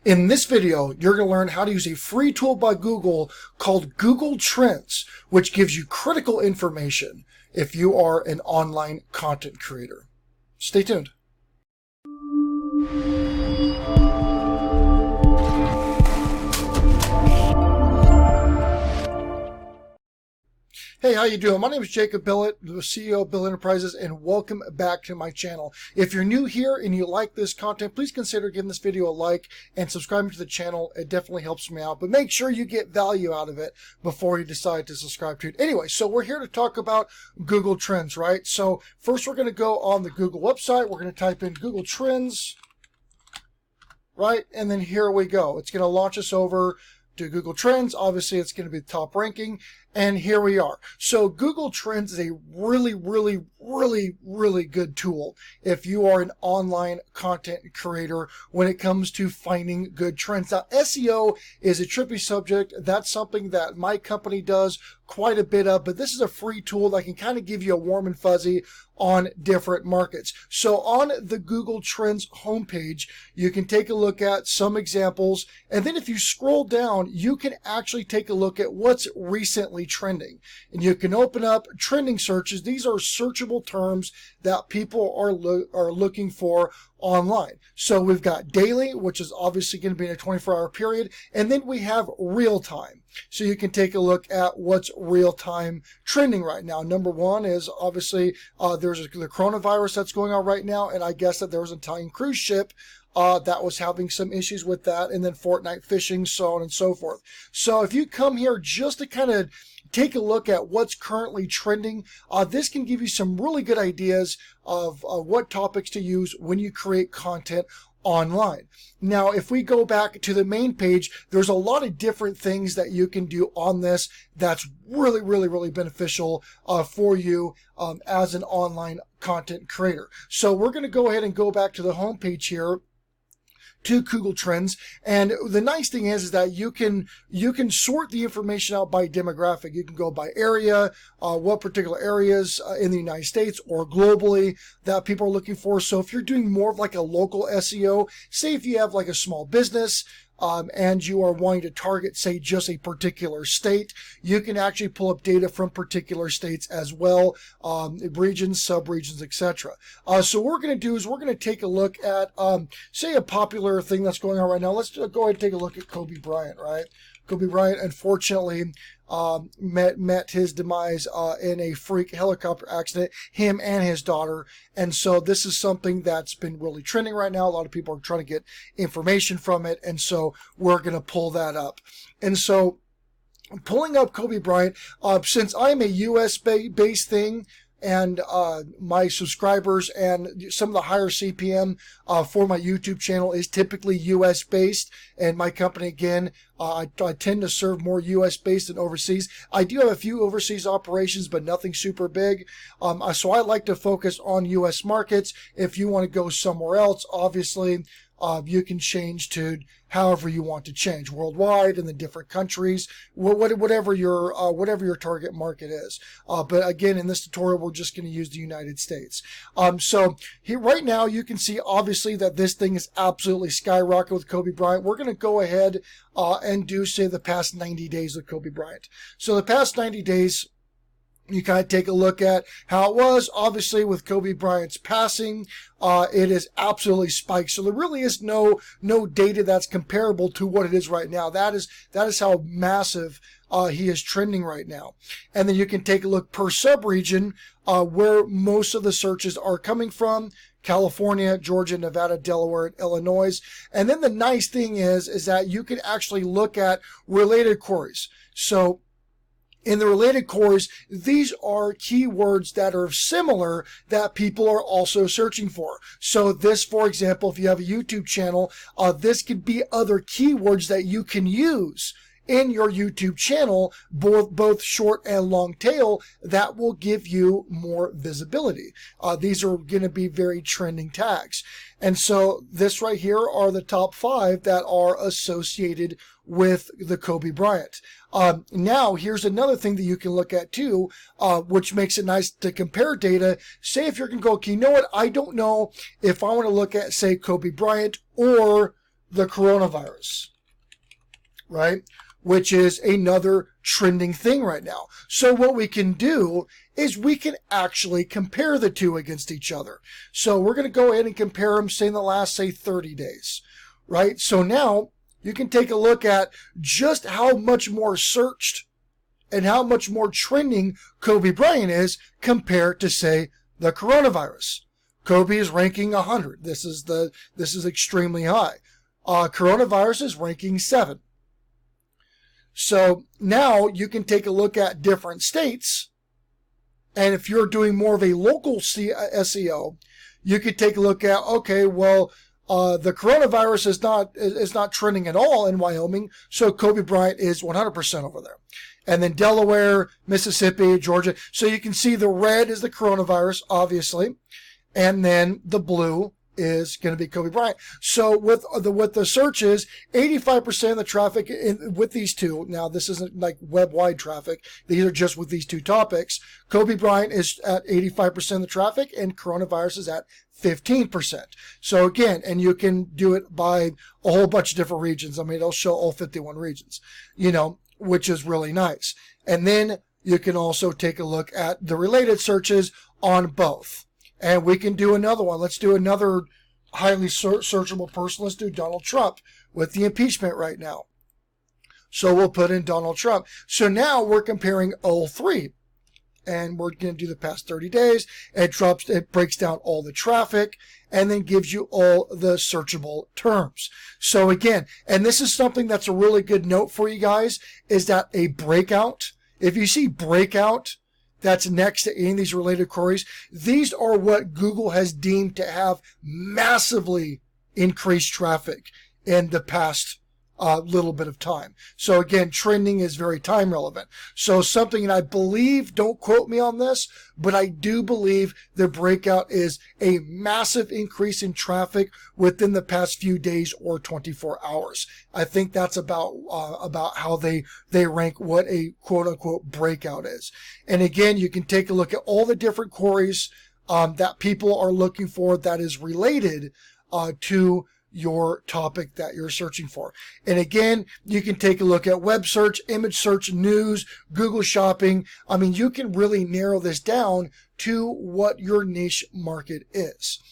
In this video, you're going to learn how to use a free tool by Google called Google Trends, which gives you critical information if you are an online content creator. Stay tuned. Hey, how you doing? My name is Jacob Billett, the CEO of Billett Enterprises, and welcome back to my channel. If you're new here and you like this content, please consider giving this video a like and subscribing to the channel. It definitely helps me out, but make sure you get value out of it before you decide to subscribe to it. Anyway, so we're here to talk about Google Trends, right? So first we're going to go on the Google website. We're going to type in Google Trends, right? And then here we go. It's going to launch us over to Google Trends. Obviously, it's going to be the top ranking. And here we are. So Google Trends is a really good tool if you are an online content creator when it comes to finding good trends. Now, SEO is a tricky subject. That's something that my company does quite a bit of, but this is a free tool that can kind of give you a warm and fuzzy on different markets. So on the Google Trends homepage, you can take a look at some examples. And then if you scroll down, you can actually take a look at what's recently trending. And you can open up trending searches. These are searchable terms that people are looking for online. So we've got daily, which is obviously going to be in a 24-hour period. And then we have real time. So you can take a look at what's real time trending right now. Number one is obviously there's the coronavirus that's going on right now. And I guess that there was an Italian cruise ship that was having some issues with that. And then Fortnite phishing, so on and so forth. So if you come here just to kind of take a look at what's currently trending, this can give you some really good ideas of what topics to use when you create content online. Now, if we go back to the main page, there's a lot of different things that you can do on this that's really beneficial for you as an online content creator. So we're going to go ahead and go back to the home page here to Google Trends. And the nice thing is that you can sort the information out by demographic. You can go by area, what particular areas in the United States or globally that people are looking for. So if you're doing more of like a local SEO, say if you have like a small business, and you are wanting to target, say, just a particular state, you can actually pull up data from particular states as well, regions, sub-regions, etc. So what we're going to do is we're going to take a look at, say, a popular thing that's going on right now. Let's go ahead and take a look at Kobe Bryant, right? Kobe Bryant, unfortunately, met his demise in a freak helicopter accident, him and his daughter. And so this is something that's been really trending right now. A lot of people are trying to get information from it. And so we're going to pull that up. And so pulling up Kobe Bryant, since I'm a US based thing, and my subscribers and some of the higher CPM for my YouTube channel is typically US based, and my company, again, I tend to serve more US based than overseas. I do have a few overseas operations, but nothing super big. So I like to focus on US markets. If you want to go somewhere else, obviously, you can change to however you want to change, worldwide, in the different countries, whatever your target market is. But again, in this tutorial, we're just going to use the United States. So here, right now, you can see obviously that this thing is absolutely skyrocketed with Kobe Bryant. We're going to go ahead and do, say, the past 90 days of Kobe Bryant. So the past 90 days, you kind of take a look at how it was. Obviously, with Kobe Bryant's passing, it is absolutely spiked. So there really is no data that's comparable to what it is right now. That is how massive he is trending right now. And then you can take a look per sub-region where most of the searches are coming from: California, Georgia, Nevada, Delaware, and Illinois. And then the nice thing is that you can actually look at related queries. So in the related queries, these are keywords that are similar that people are also searching for. So this, for example, if you have a YouTube channel, this could be other keywords that you can use in your YouTube channel, both short and long tail, that will give you more visibility. These are going to be very trending tags. And so this right here are the top 5 that are associated with the Kobe Bryant. Now, here's another thing that you can look at too, which makes it nice to compare data. Say if you're going to go, okay, you know what? I don't know if I want to look at, say, Kobe Bryant or the coronavirus, right? Which is another trending thing right now. So what we can do is we can actually compare the two against each other. So we're going to go ahead and compare them, say, in the last, say, 30 days, right? So now you can take a look at just how much more searched and how much more trending Kobe Bryant is compared to, say, the coronavirus. Kobe is ranking 100. This is extremely high. Coronavirus is ranking 7. So now you can take a look at different states, and if you're doing more of a local SEO, you could take a look at, okay, well, the coronavirus is not trending at all in Wyoming, so Kobe Bryant is 100% over there. And then Delaware, Mississippi, Georgia. So you can see the red is the coronavirus, obviously, and then the blue is going to be Kobe Bryant. So with the searches, 85% of the traffic with these two, now this isn't like web-wide traffic, these are just with these two topics. Kobe Bryant is at 85% of the traffic and coronavirus is at 15%. So again, and you can do it by a whole bunch of different regions. I mean, it'll show all 51 regions, which is really nice. And then you can also take a look at the related searches on both. And we can do another one. Let's do another highly searchable person. Let's do Donald Trump with the impeachment right now. So we'll put in Donald Trump. So now we're comparing all three. And we're going to do the past 30 days. It breaks down all the traffic and then gives you all the searchable terms. So again, and this is something that's a really good note for you guys, is that a breakout, if you see breakout, that's next to any of these related queries, these are what Google has deemed to have massively increased traffic in the past little bit of time. So again, trending is very time relevant. So something, and I believe, don't quote me on this, but I do believe the breakout is a massive increase in traffic within the past few days or 24 hours. I think that's about how they rank what a quote unquote breakout is. And again, you can take a look at all the different queries that people are looking for that is related to your topic that you're searching for. And again, you can take a look at web search, image search, news, Google shopping. I mean, you can really narrow this down to what your niche market is.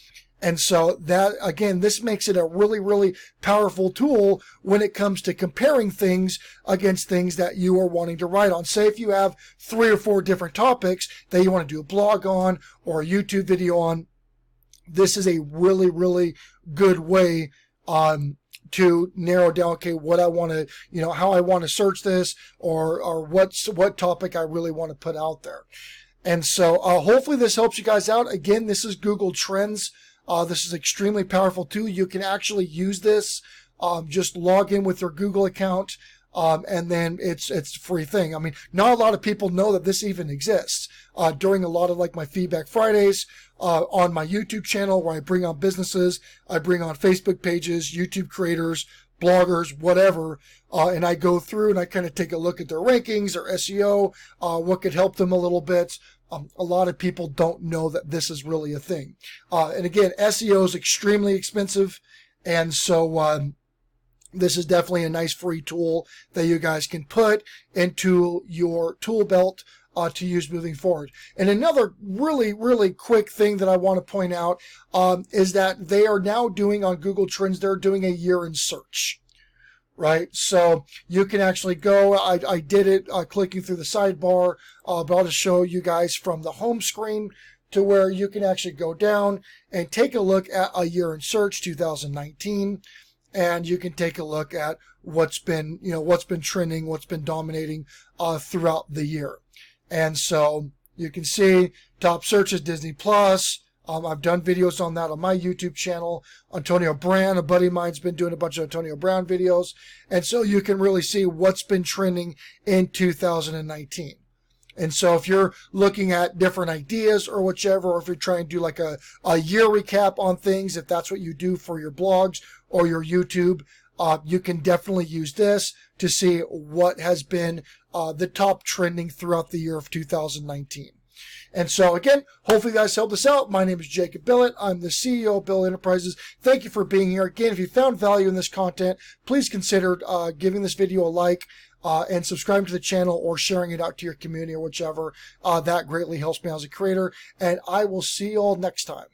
And so that, again, this makes it a really, really powerful tool when it comes to comparing things against things that you are wanting to write on. Say if you have 3 or 4 different topics that you want to do a blog on or a YouTube video on, this is a really, really good way to narrow down, okay, what I want to, how I want to search this, or what topic I really want to put out there. And so hopefully this helps you guys out. Again, this is Google Trends. This is an extremely powerful tool. You can actually use this. Just log in with your Google account. And then it's a free thing. I mean, not a lot of people know that this even exists. During a lot of like my Feedback Fridays, on my YouTube channel where I bring on businesses, I bring on Facebook pages, YouTube creators, bloggers, whatever, and I go through and I kind of take a look at their rankings, their SEO, what could help them a little bit. A lot of people don't know that this is really a thing. And again, SEO is extremely expensive, and so this is definitely a nice free tool that you guys can put into your tool belt to use moving forward. And another really, really quick thing that I want to point out is that they are now doing on Google Trends, they're doing a year in search, right? So you can actually go, I did it clicking through the sidebar, but I'll just show you guys from the home screen to where you can actually go down and take a look at a year in search, 2019. And you can take a look at what's been trending, what's been dominating throughout the year. And so you can see top searches, Disney Plus. I've done videos on that on my YouTube channel. Antonio Brown, a buddy of mine's been doing a bunch of Antonio Brown videos. And so you can really see what's been trending in 2019. And so if you're looking at different ideas or whichever, or if you're trying to do like a year recap on things, if that's what you do for your blogs or your YouTube, you can definitely use this to see what has been the top trending throughout the year of 2019. And so again, hopefully you guys helped us out. My name is Jacob Billett. I'm the CEO of Billett Enterprises. Thank you for being here. Again, if you found value in this content, please consider giving this video a like and subscribing to the channel or sharing it out to your community or whichever. That greatly helps me as a creator. And I will see you all next time.